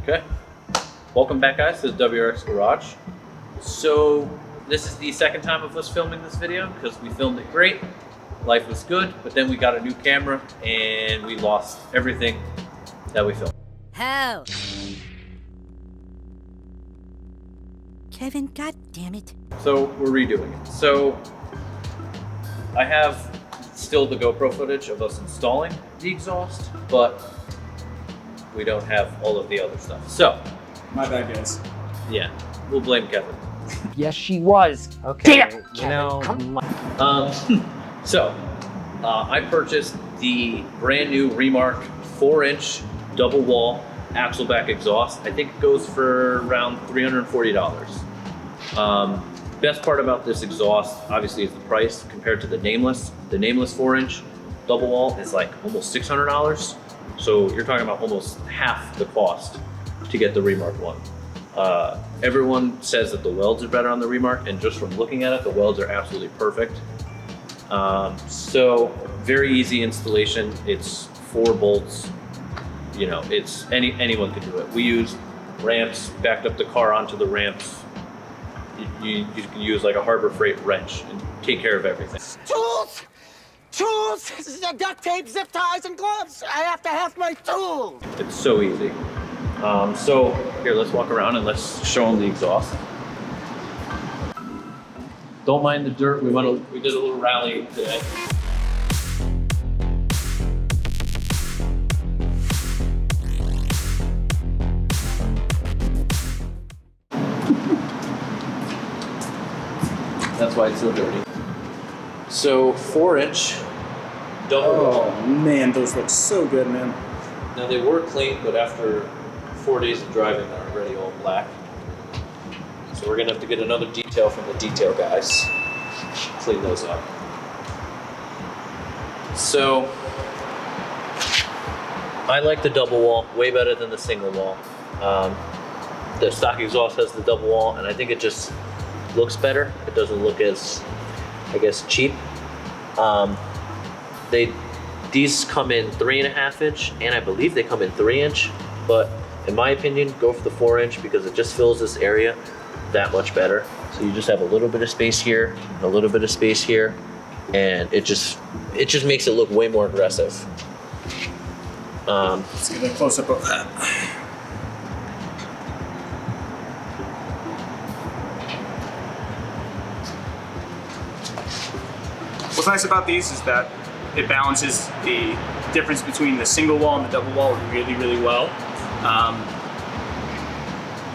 Okay, welcome back guys to the WRX Garage. So this is the second time of us filming this video because we filmed it great, life was good, but then we got a new camera and we lost everything that we filmed. How? Kevin, god damn it. So we're redoing it. So I have still the GoPro footage of us installing the exhaust, but we don't have all of the other stuff. So, my bad, guys. Yeah, we'll blame Kevin. Yes, she was. Okay, Damn, you know. I purchased the brand new Remark 4-inch double wall Axleback exhaust. I think it goes for around $340. Best part about this exhaust, obviously, is the price compared to the Nameless. The Nameless 4-inch double wall is like almost $600. So you're talking about almost half the cost to get the Remark one. Everyone says that the welds are better on the Remark, and just from looking at it, the welds are absolutely perfect. So very easy installation. It's 4 bolts. You know, it's anyone can do it. We used ramps, backed up the car onto the ramps. You can use like a Harbor Freight wrench and take care of everything. Tools! Tools! Duct tape, zip ties, and gloves! I have to have my tools! It's so easy. So here, let's walk around and let's show them the exhaust. Don't mind the dirt. We did a little rally today. That's why it's so dirty. So 4-inch double wall. Oh man, those look so good, man. Now they were clean, but after 4 days of driving, they're already all black. So we're gonna have to get another detail from the detail guys. Clean those up. So I like the double wall way better than the single wall. The stock exhaust has the double wall, and I think it just looks better. It doesn't look as, I guess, cheap. These come in 3.5 inch, and I believe they come in 3-inch, but in my opinion, go for the 4-inch because it just fills this area that much better. So you just have a little bit of space here, and a little bit of space here, and it just makes it look way more aggressive. Let's get a close-up of that. What's nice about these is that it balances the difference between the single wall and the double wall really, really well.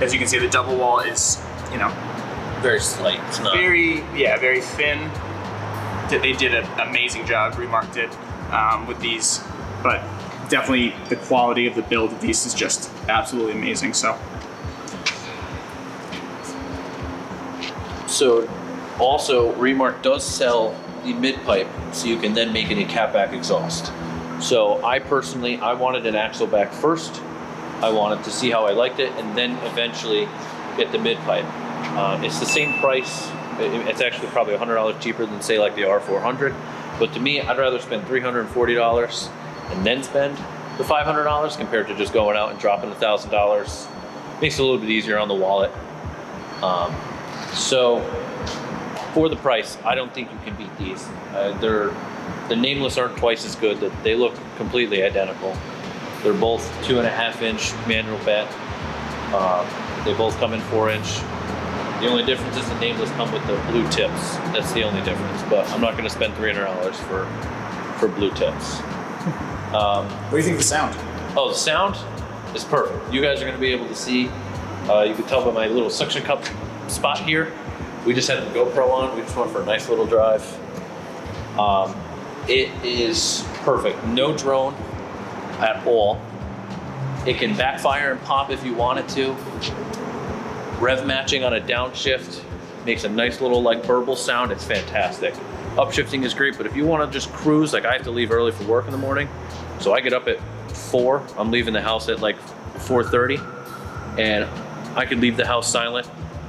As you can see, the double wall is, you know, Very slight. It's not. very thin. They did an amazing job, Remark did, with these, but definitely the quality of the build of these is just absolutely amazing. So Also, Remark does sell the mid-pipe, so you can then make it a catback exhaust. So I personally, I wanted an Axleback first. I wanted to see how I liked it, and then eventually get the mid-pipe. It's the same price. It's actually probably $100 cheaper than, say, like the R400. But to me, I'd rather spend $340 and then spend the $500 compared to just going out and dropping $1,000. Makes it a little bit easier on the wallet. So for the price, I don't think you can beat these. The Nameless aren't twice as good. They look completely identical. They're both 2.5-inch manual bed. They both come in 4-inch. The only difference is the Nameless come with the blue tips. That's the only difference. But I'm not going to spend $300 for blue tips. what do you think of the sound? Oh, the sound is perfect. You guys are going to be able to see. You can tell by my little suction cup spot here. We just had the GoPro on. We just went for a nice little drive. It is perfect. No drone at all. It can backfire and pop if you want it to. Rev matching on a downshift makes a nice little like burble sound. It's fantastic. Upshifting is great, but if you want to just cruise, like I have to leave early for work in the morning, so I get up at 4. I'm leaving the house at like 4:30, and I could leave the house silent,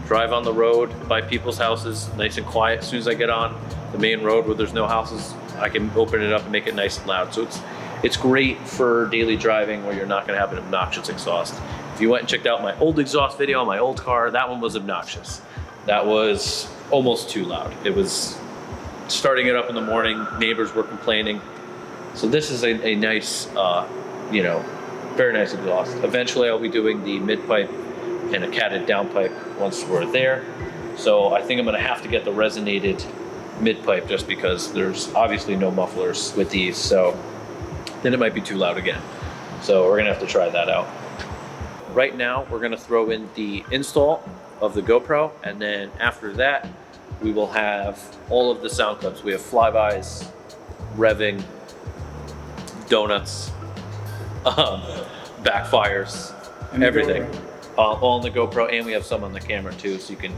drive on the road by people's houses, nice and quiet. As soon as I get on the main road where there's no houses, I can open it up and make it nice and loud. So it's great for daily driving where you're not going to have an obnoxious exhaust. If you went and checked out my old exhaust video on my old car, that one was obnoxious. That was almost too loud. It was starting it up in the morning, neighbors were complaining. So this is a nice, you know, very nice exhaust. Eventually I'll be doing the mid pipe and a catted downpipe once we're there. So I think I'm gonna have to get the resonated mid pipe just because there's obviously no mufflers with these, so then it might be too loud again. So we're gonna have to try that out. Right now, we're gonna throw in the install of the GoPro, and then after that, we will have all of the sound clips. We have flybys, revving, donuts, backfires, everything. All on the GoPro, and we have some on the camera too, so you can,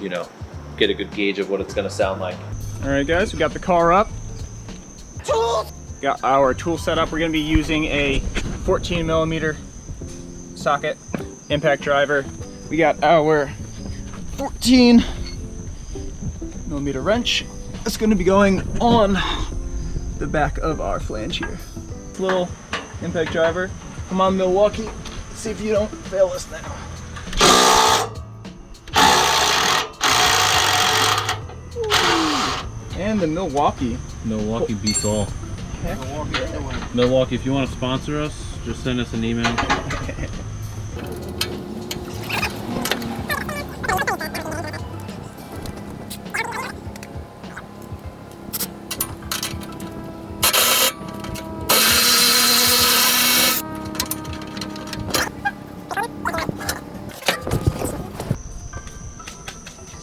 you know, get a good gauge of what it's gonna sound like. All right, guys, we got the car up. Got our tool set up. We're gonna be using a 14mm socket impact driver. We got our 14mm wrench. It's gonna be going on the back of our flange here. Little impact driver. Come on, Milwaukee. Let's see if you don't fail us now. And the Milwaukee. Milwaukee beats all. Heck. Milwaukee, if you want to sponsor us, just send us an email.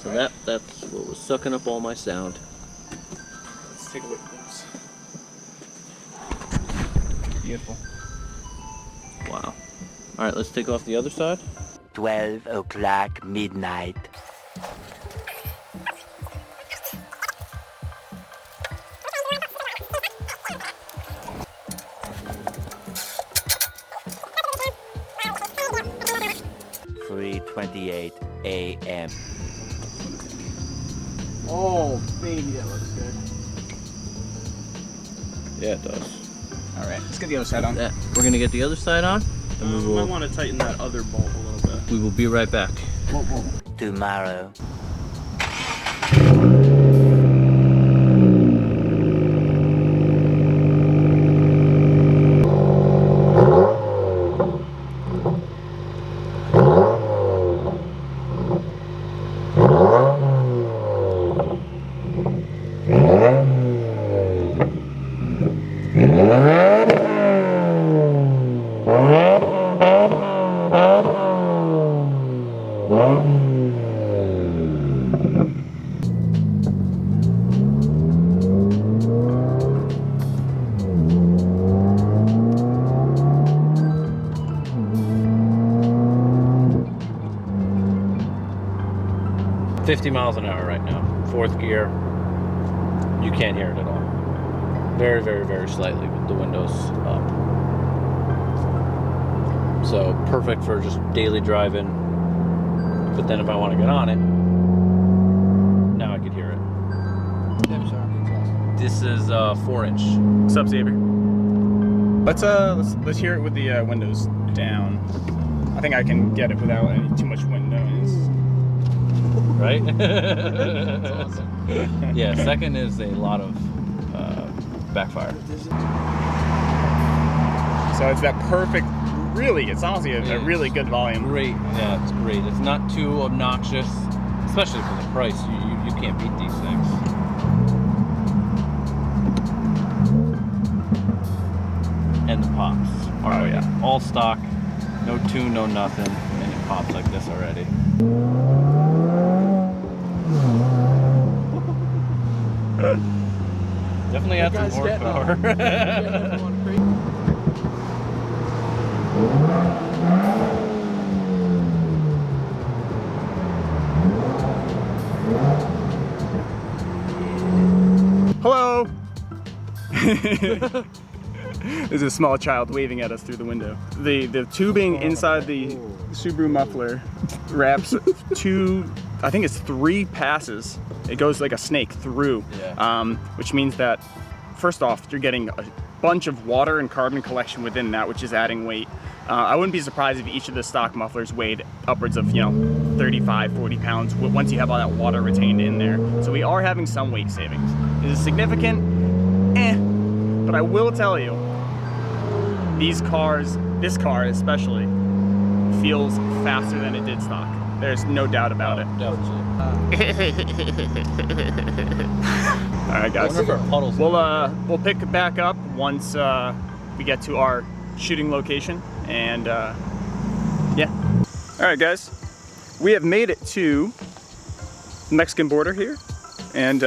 So that's what was sucking up all my sound. Let's take a look at those. Beautiful. Wow. All right, let's take off the other side. 12 o'clock midnight. .28 a.m. Oh, baby, that looks good. Yeah, it does. All right, let's get the other side on. We're gonna get the other side on, and we I will. want to tighten that other bolt a little bit. We will be right back. Tomorrow. $50 an hour right now. 4th gear. You can't hear it at all. Very, very, very slightly with the windows up. So perfect for just daily driving. But then if I want to get on it, now I could hear it. This is 4-inch. What's up, Xavier? Let's hear it with the windows down. I think I can get it without any too much wind noise. Right? That's awesome. Yeah, second is a lot of backfire. So it's that perfect, really, it's honestly a really good volume. Great, yeah, it's great. It's not too obnoxious, especially for the price. You can't beat these things. And the pops are all stock, no tune, no nothing, and it pops like this already. Definitely add some horsepower. Hello! There's a small child waving at us through the window. The tubing inside the Subaru muffler wraps I think it's 3 passes. It goes like a snake through, which means that first off, you're getting a bunch of water and carbon collection within that, which is adding weight. I wouldn't be surprised if each of the stock mufflers weighed upwards of, 35, 40 pounds once you have all that water retained in there. So we are having some weight savings. Is it significant? But I will tell you, these cars, this car especially, feels faster than it did stock. There's no doubt about it. All right, guys. We'll pick it back up once we get to our shooting location, and yeah. All right, guys. We have made it to the Mexican border here, and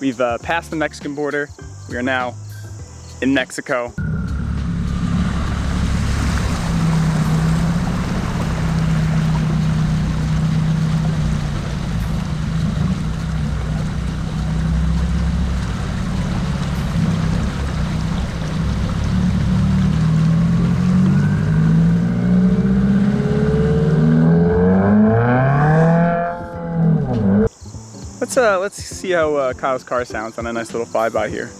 we've passed the Mexican border. We are now in Mexico. Let's see how Kyle's car sounds on a nice little flyby here.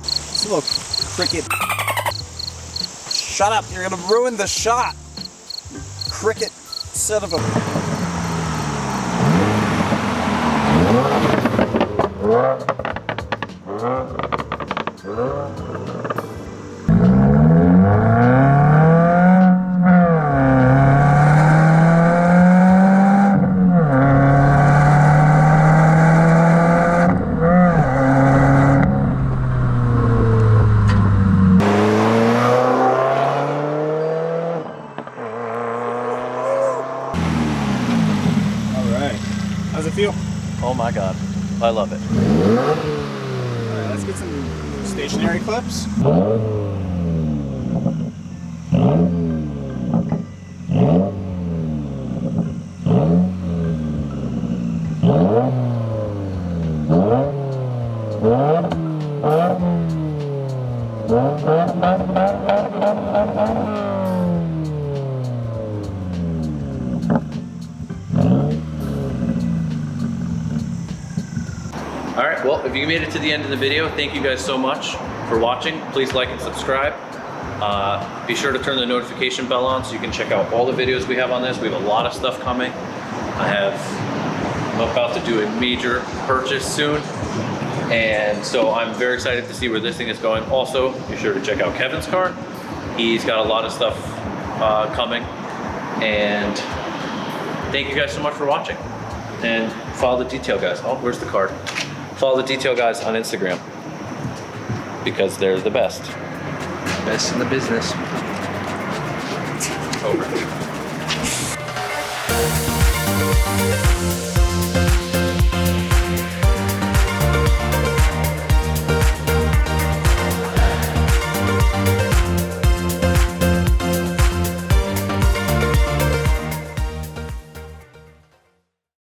This little cricket. Shut up, you're gonna ruin the shot. Cricket, son of a... How's it feel? Oh my God, I love it. Alright, let's get some stationary clips. All right, well, if you made it to the end of the video, thank you guys so much for watching. Please like and subscribe. Be sure to turn the notification bell on so you can check out all the videos we have on this. We have a lot of stuff coming. I'm about to do a major purchase soon, and so I'm very excited to see where this thing is going. Also, be sure to check out Kevin's car. He's got a lot of stuff coming, and thank you guys so much for watching. And follow the detail guys. Oh, where's the card? Follow the detail guys on Instagram because they're the best. Best in the business. Over.